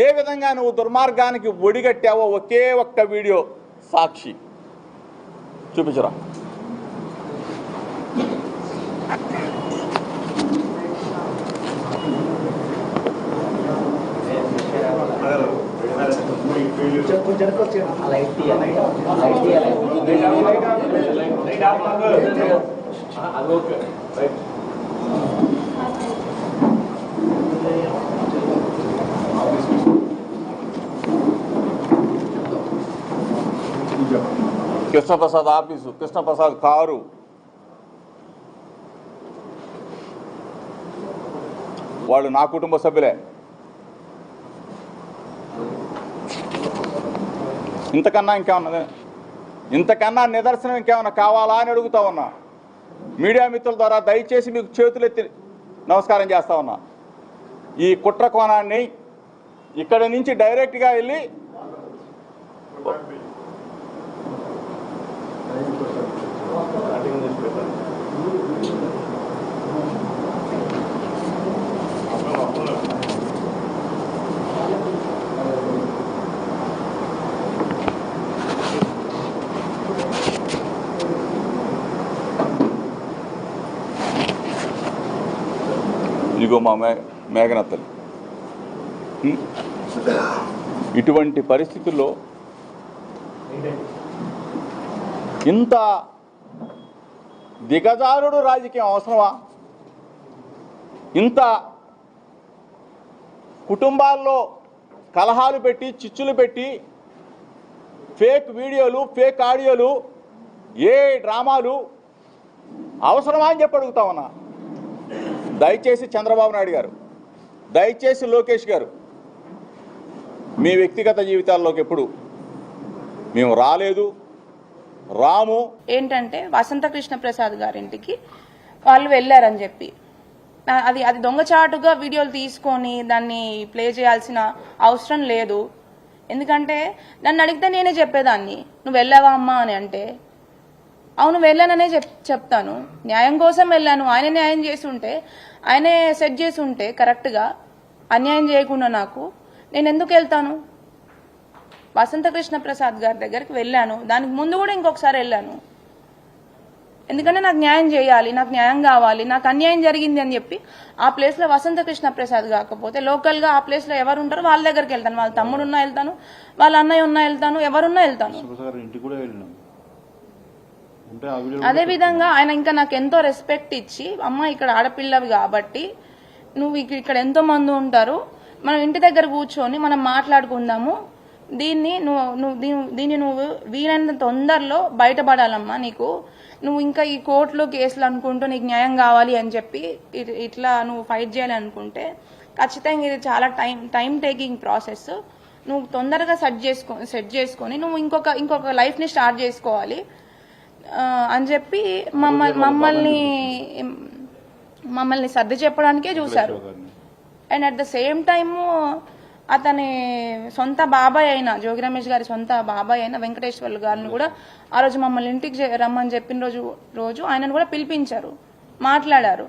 ఏ విధంగా నువ్వు దుర్మార్గానికి ఒడిగట్టావో ఒకే ఒక్క వీడియో సాక్షి. చూపించరా. కృష్ణప్రసాద్ ఆఫీసు, కృష్ణప్రసాద్ కారు, వాళ్ళు నా కుటుంబ సభ్యులే. ఇంతకన్నా ఇంకేమన్నా, ఇంతకన్నా నిదర్శనం ఇంకేమన్నా కావాలా అని అడుగుతా ఉన్నా. మీడియా మిత్రుల ద్వారా దయచేసి మీకు చేతులెత్తి నమస్కారం చేస్తా ఉన్నా. ఈ కుట్ర కోణాన్ని ఇక్కడి నుంచి డైరెక్ట్గా వెళ్ళి ఇదిగో మా మేఘనత్తలు. ఇటువంటి పరిస్థితుల్లో ఇంత దిగజారుడు రాజకీయం అవసరమా? ఇంత కుటుంబాల్లో కలహాలు పెట్టి, చిచ్చులు పెట్టి, ఫేక్ వీడియోలు, ఫేక్ ఆడియోలు, ఏ డ్రామాలు అవసరమా అని చెప్పి అడుగుతా ఉన్నా. దయచేసి చంద్రబాబు నాయుడు గారు, దయచేసి లోకేష్ గారు, మీ వ్యక్తిగత జీవితాల్లోకి ఎప్పుడు మేము రాలేదు, రాము. ఏంటంటే వసంత కృష్ణ ప్రసాద్ గారింటికి వాళ్ళు వెళ్ళారని చెప్పి అది దొంగచాటుగా వీడియోలు తీసుకొని దాన్ని ప్లే చేయాల్సిన అవసరం లేదు. ఎందుకంటే నన్ను అడిగితే నేనే చెప్పేదాన్ని, నువ్వు వెళ్ళావా అమ్మా అని. అంటే అవును వెళ్ళాననే చెప్తాను. న్యాయం కోసం వెళ్ళాను. ఆయనే న్యాయం చేసి ఉంటే, ఆయనే సెట్ చేసి ఉంటే కరెక్ట్గా, అన్యాయం చేయకుండా నాకు, నేను ఎందుకు వెళ్తాను? వసంత కృష్ణ ప్రసాద్ గారి దగ్గరికి వెళ్ళాను. దానికి ముందు కూడా ఇంకొకసారి వెళ్ళాను. ఎందుకంటే నాకు న్యాయం చేయాలి, నాకు న్యాయం కావాలి, నాకు అన్యాయం జరిగింది అని చెప్పి ఆ ప్లేస్లో వసంత కృష్ణ ప్రసాద్ కాకపోతే లోకల్గా ఆ ప్లేస్లో ఎవరు ఉంటారో వాళ్ళ దగ్గరికి వెళ్తాను. వాళ్ళ తమ్ముడు ఉన్నా వెళ్తాను, వాళ్ళ అన్నయ్య ఉన్నా వెళ్తాను, ఎవరున్నా వెళ్తాను. అదే విధంగా ఆయన ఇంకా నాకు ఎంతో రెస్పెక్ట్ ఇచ్చి, అమ్మ ఇక్కడ ఆడపిల్లవి కాబట్టి నువ్వు ఇక్కడ ఎంతో మంది ఉంటారు, మనం ఇంటి దగ్గర కూర్చొని మనం మాట్లాడుకుందాము, దీన్ని నువ్వు వీలైనంత తొందరలో బయటపడాలమ్మా, నీకు నువ్వు ఇంకా ఈ కోర్టులో కేసులు అనుకుంటూ నీకు న్యాయం కావాలి అని చెప్పి ఇట్లా నువ్వు ఫైట్ చేయాలి అనుకుంటే ఖచ్చితంగా ఇది చాలా టైం టేకింగ్ ప్రాసెస్. నువ్వు తొందరగా సెట్ చేసుకొని నువ్వు ఇంకొక లైఫ్ని స్టార్ట్ చేసుకోవాలి అని చెప్పి మమ్మల్ని సర్ది చెప్పడానికే చూశారు. And at the same time అతని సొంత బాబాయ్ అయిన జోగి రమేష్ గారి సొంత బాబాయ్ అయిన వెంకటేశ్వర్లు గారిని కూడా ఆ రోజు మమ్మల్ని ఇంటికి రమ్మని చెప్పిన రోజు ఆయనను కూడా పిలిపించారు, మాట్లాడారు.